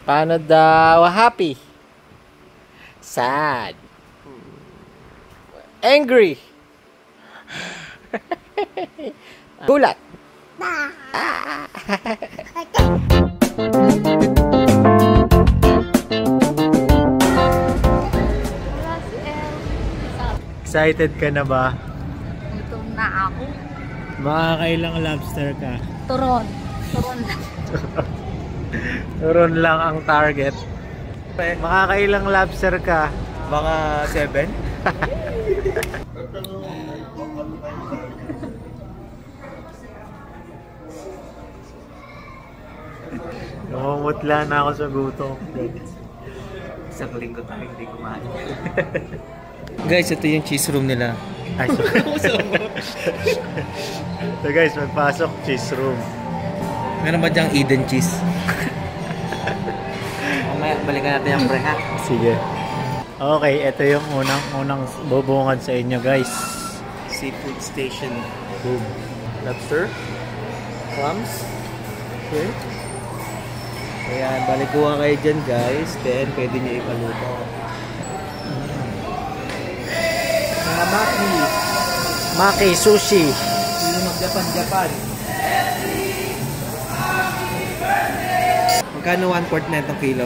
Paano daw happy? Sad. Angry. Gulat. Excited ka na ba? Gutom na ako. Makakailang lobster ka? Turon. Turon lang. Turon lang ang target. Makakailang lobster ka? Mga 7. Namumutla na ako sa gutom. Isang linggo tayo hindi kumain. Guys, ito yung cheese room nila. Ay, so guys, magpasok cheese room. Meron ba dyang Eden cheese? Mamaya, balikan natin yung pre, ha? Sige. Okay, ito yung unang bubungad sa inyo, guys. Seafood station. Boom. Lobster. Clams. Okay. Ayan, balikuha kayo dyan, guys. Then, pwede nyo ipaluto. Mga maki. Maki, sushi. Sino mag-Japan? Magkano 1/4 na itong kilo?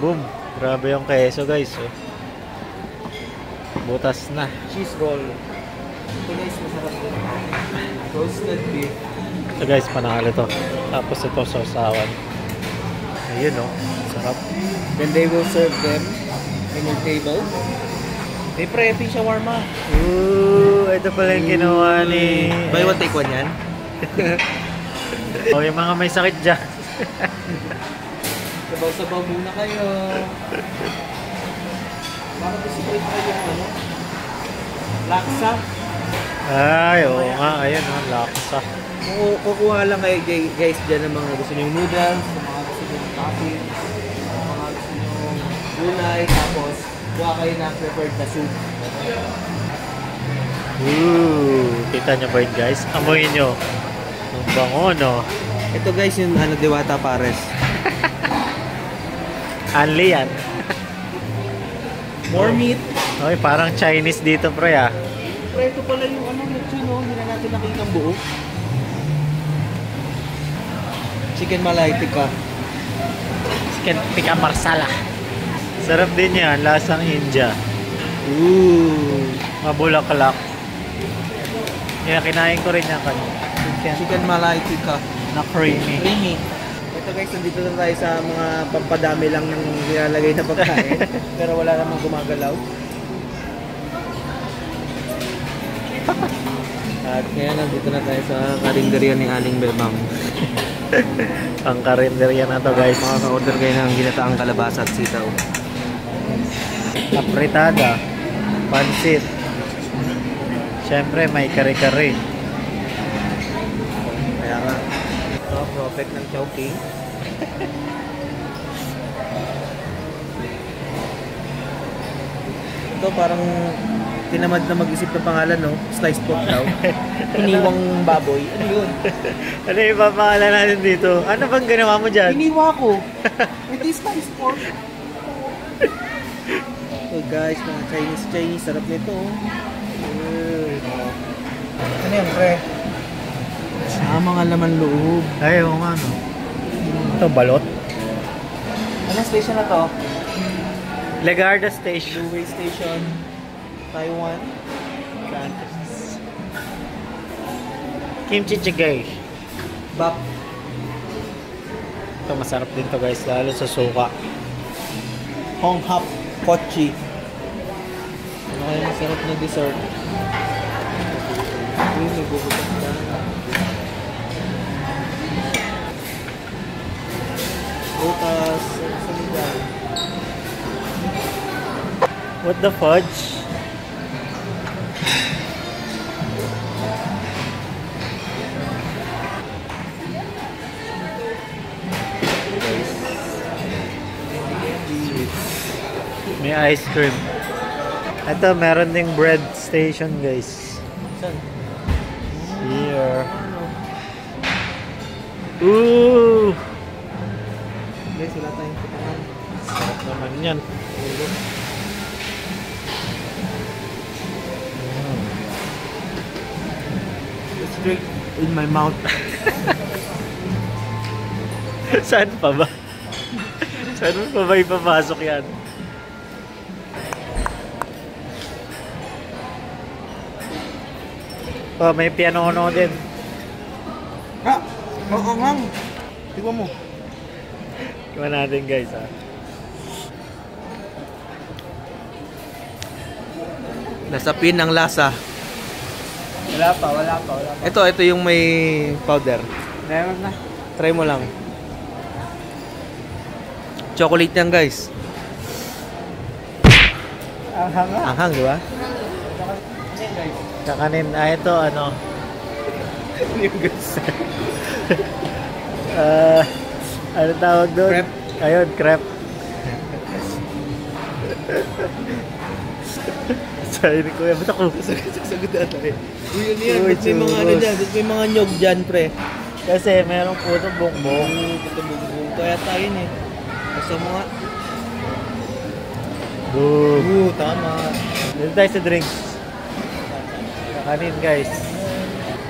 Boom. Grabe yung keso, guys. Oh. Butas na. Cheese roll. Ito guys, masarap din. Roasted beef. So guys, panalo to. Tapos ito sausawan. Ayun, oh. Sarap. Then they will serve them in your table. May prepping shawarma. Ooh, ito pala yung kinuha ni... Buy one, take one yan. Oh, yung mga may sakit dyan. Sabaw-sabaw muna kayo. Bakit isipin kayo yung ano? Laksa. Ay, oo nga. Ayan, oh, laksa. Kukuha lang kayo guys dyan ng mga gusto nyo noodles, mga gusto nyo topping, mga gusto nyo gulay, tapos kuha kayo ng prepared na soup. Ooh, kita nyo ba yun, guys? Amoy nyo. Ang bango, no? Ito guys yung ano, Diwata Pares. Anli yan. More meat. Okay, parang Chinese dito, pre, ah. Pero ito pala yung ano, lechon, no? Hindi na natin nakita ang buo. Chicken malay tikka. Chicken tikka marsala. Sarap din yan, lasang India. Ooh. Mabulaklak. Yeah, kinain ko rin yan kanina. Chicken malay tikka. Na creamy. Creamy. Ito guys, nandito na tayo sa mga pampadami lang ng nilalagay na pagkain. Pero wala namang gumagalaw. At ngayon nandito na tayo sa karinderya ni Aling Belmam. Ang karinderya na to, guys. Makaka-order kayo ng ginataang kalabasa at sitaw. Apritada. Pansit. Siyempre, may kare-kare. Kaya nga. Ito, perfect ng Chowking. Ito parang tinamad na mag-isip ng pangalan, no? Sliced pork daw. Iniwang baboy. Ano yun? Ano yung papangalan natin dito? Ano bang ginawa mo dyan? Iniwa ko. Ito yung sliced pork. So guys, mga Chinese. Sarap nito. Ano yan, pre? Mga laman loob. Ay, oo nga, no? Ito, balot. Anong station na to? Legarda Station. Luwei Station. Taiwan. Kimchi jjigae. Bap. Ito, masarap din to, guys. Lalo sa suka. Hong Hap Kochi. Ay, masarap na dessert. Uy, may bubukas na. Butas. Salidan. What the fudge? May ice cream. Ito, meron ding bread station, guys. Saan? Here. Ooh! Guys, wala tayong putangan. Sarap naman yan. Straight in my mouth. Saan pa ba? Saan pa ba ipapasok yan? Oh, may piano din. Ah! Ang. Tignan mo. Tingnan natin guys ha. Nasapin ang lasa. Wala pa. Ito yung may powder. Meron na. Try mo lang. Chocolate yan, guys. Ang hanga. Anghang, di ba? Kakanin. Ito ano. Yung guys. Ano tawag doon? Crepe. Ayun, crepe. Sabi ni Kuya, ba't ako? Sagot na tayo. Uy, yun yan. Uy, Ba't may mga ano churros. dyan? Ba't may mga nyog dyan, pre? Kasi merong puto bongbong. Patubog-bog. Kaya tayo eh. Basta mo nga. Boom. Tama. Dito tayo sa drinks. Kakanin guys.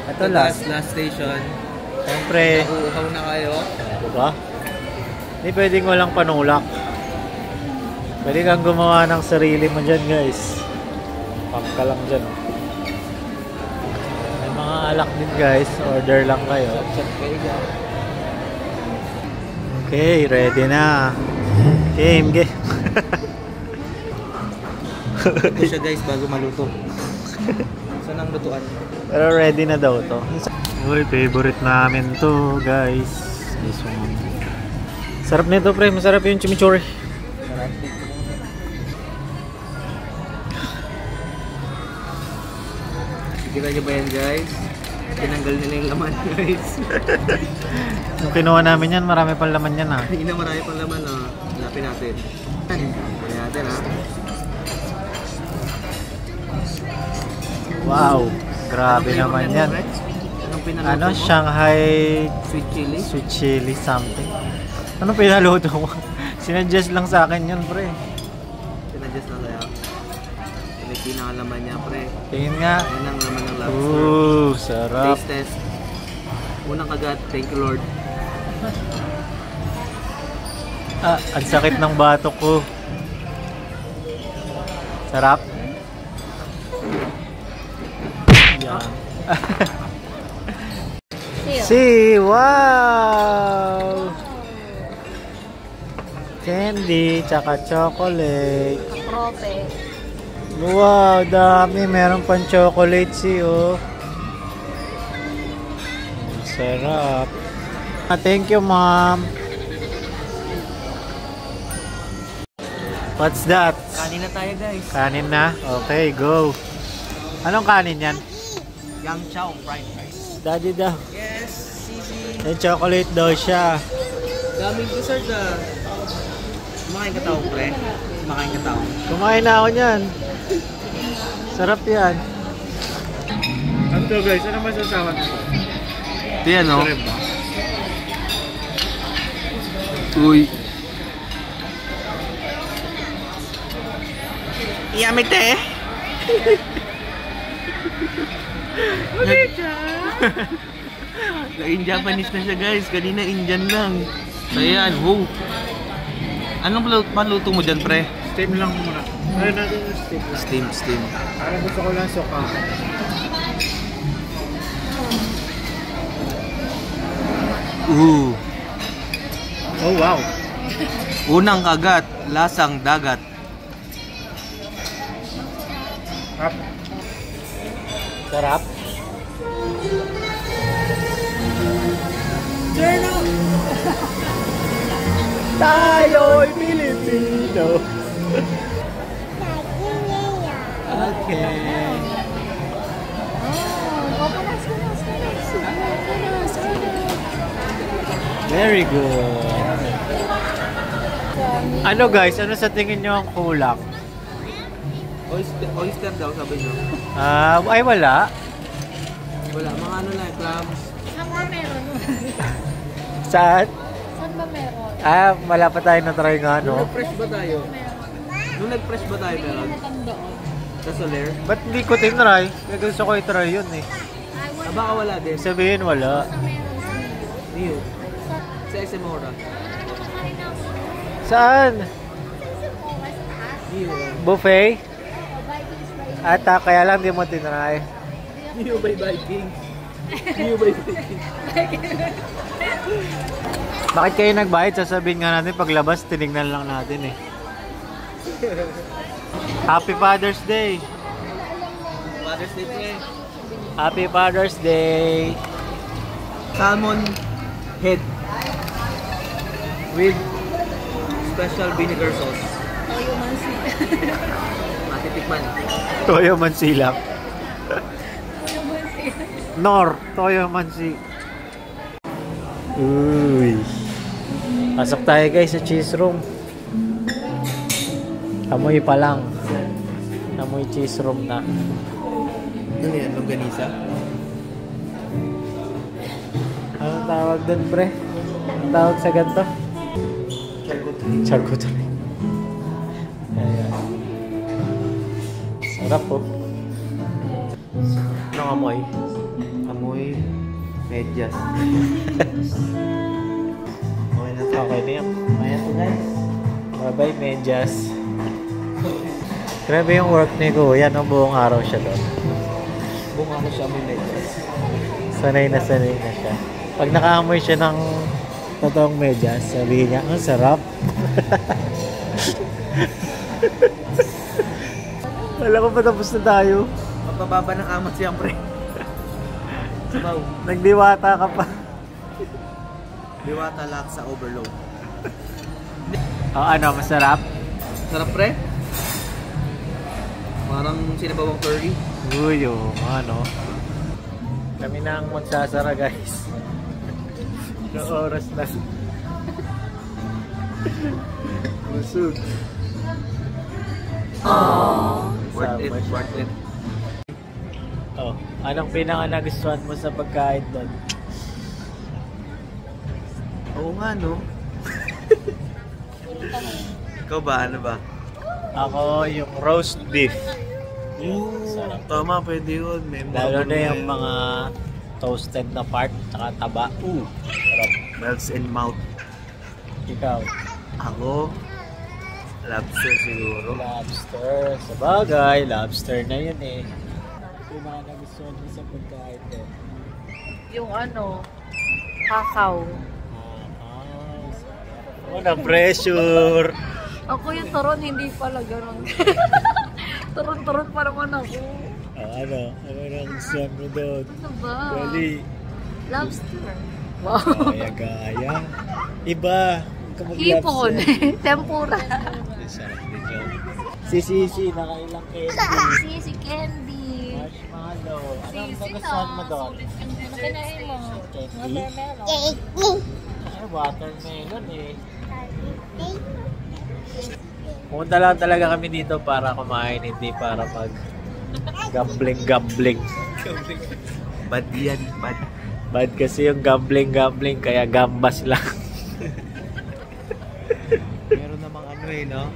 Ito last. Last station. Siyempre. Uuhaw na kayo. Diba? Hindi pwedeng walang panulak. Pwede kang gumawa ng sarili mo dyan guys. Pump ka lang dyan. May mga alak din guys. Order lang kayo. Chat kayo dyan. Okay, ready na. Game. Ito siya guys bago maluto. Saan ang lutuan? Pero ready na daw to. Uy, favorite namin to guys. This one. Sarap nito pre, masarap yung chimichurri. Sarap. Kita nyo ba yan guys? Tinanggal nila yung laman guys. Yung kinuha namin yan, marami pang laman yan ha. Hindi na marami pang laman hanapin natin. Hanapin natin ha. Wow, grabe Ano naman flavor yan. mo, Rex? Anong pinaluto Ano, mo? Shanghai Sweet chili? chili something. Ano pinaluto mo? Sinadjust lang sa akin yun pre. Pinadjust na kaya. Yung pinakalaman niya pre. Tingin nga. Yan ang laman ng lobster. Ooh, sarap. Taste test. Unang kagat, thank you Lord. Ah, ang sakit ng batok ko. Sarap. Yan. See, wow! Candy, tsaka chocolate. Prope. Wow, dami. Meron pang chocolate oh. Sarap. Thank you, mom. What's that? Kanin na tayo guys. Kanin na? Okay, go. Anong kanin yan? Yang chow fried rice. Daddy daw. Yes, sisi. May chocolate daw siya. Daming dessert Kumakain ka tao pre. Kumakain ka tao. Kumain na ako niyan. Sarap yan. Ano to guys? Ano masasawa nito? Ito yan o. Uy. Yamite. Naging Japanese na siya guys. Kanina Indian lang. So yan. Wow. Anong paluto mo dyan pre? Steam lang muna. Try natin yung steam lang. Steam. Parang gusto ko lang suka. Ooh. Oh wow. Unang kagat. Lasang dagat. Sarap. Sarap. Tayo'y Pilipino. Okay. Very good. Ano guys, ano sa tingin nyo ang kulang? Oyster daw sabi nyo. Ay wala. Wala, mga ano lang, clams. Saan nga meron? Saan? Saan ba meron? Ah, wala pa tayo na-try nga, Nung no? nag-fresh ba tayo? Nung nag-fresh ba tayo meron? Doon. Sa Soler? Ba't hindi ko tinry? Kaya gusto ko i-try yun eh. Ah, baka wala din. Sabihin wala. New. Sa Esemora. Saan? New. Buffet? At kaya lang di mo tinry. New by Vikings. New by Vikings. Bakit kayo nagbayad? Sasabihin nga natin paglabas, tinignan lang natin eh. Happy Father's Day! Father's Day po eh. Happy Father's Day! Salmon head with special vinegar sauce. Toyo mansi. Matitikman. Toyo mansilak. Toyo mansi. Nor, Toyo mansi. Uy. Pasok tayo guys sa cheese room. Amoy pa lang. Amoy cheese room na. Ano yan? Longganisa? Anong tawag dun, pre? Anong tawag sa ganito? Charcuterie. Charcuterie. Ayan. Sarap po. Anong amoy? Amoy medyas. Okay na to. Okay na yan. Ayan to guys. Bye-bye, medyas. Grabe yung work ni Kuya, no? Buong araw siya doon. Bunga ko siya amoy medyas. Sanay na siya. Pag nakaamoy siya ng totoong medyas, sabihin niya, ang sarap. Wala ko pa tapos na tayo. Magpababa ng amat siyempre. Sabaw. Nagdiwata ka pa. Diwata laksa overload. O ano, masarap? Sarap pre. Parang sinabawang curry. Uy, ano. Kami na ang magsasara, guys. Ilang oras na. Busog. Worth it, worth it. Oh, anong pinaka nagustuhan mo sa pagkain doon? Oo nga no. Ikaw ba? Ano ba? Ako, yung roast beef. Sarap. Tama, pwede yun. Lalo na yung mga toasted na part, tsaka taba. Sarap. Melts in mouth. Ikaw? Ako, lobster siguro. Lobster. Sa bagay, lobster na yun eh. Pinaka nagustuhan mo sa pagkain doon? Yung ano, kakao. Oh, na-pressure. Ako yung turon, hindi pala ganun. Turon-turon pa naman ako. Ano nang gustuhan mo doon? Ano ba? Dali. Lobster. Wow. Gaya. Iba. Hipon. Tempura. Sarap din yun. Si Sisi, nakailang candy. Si candy. Marshmallow. Anong nagustuhan mo doon? Ano kinain mo? Candy? Ay, watermelon eh. Pumunta lang talaga kami dito para kumain, hindi para mag gambling. Bad yan, bad. Bad kasi yung gambling, kaya gambas lang. Meron namang ano eh, no?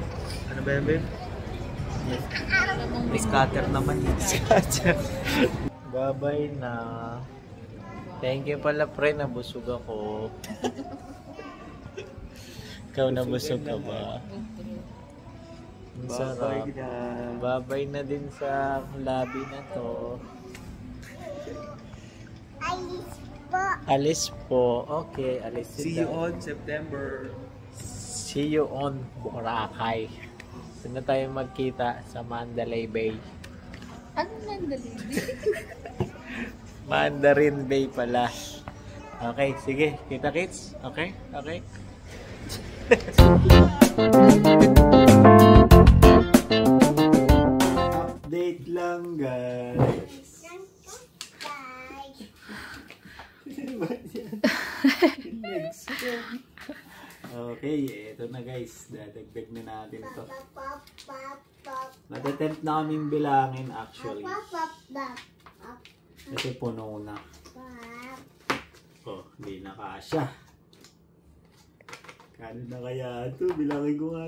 Ano ba yan, babe? May scatter naman. Babay na. Thank you pala pre, nabusog ako. Ikaw nabusog ka ba? Ang sarap. Babay na din sa lobby na to. Alis po. Okay, alis See you on September. See you on Boracay. Saan na tayo magkita? Sa Mandalay Bay. Ano Mandalay Bay? Mandarin Bay pala. Okay, sige. Kita-kits? Okay? Okay? Update lang, guys. Okay, ito na guys. Dadagdag na natin to. Natatempt na kaming bilangin actually. Kasi puno na. Oh, hindi na kasya. Kano na kaya ito? Bilangin ko nga.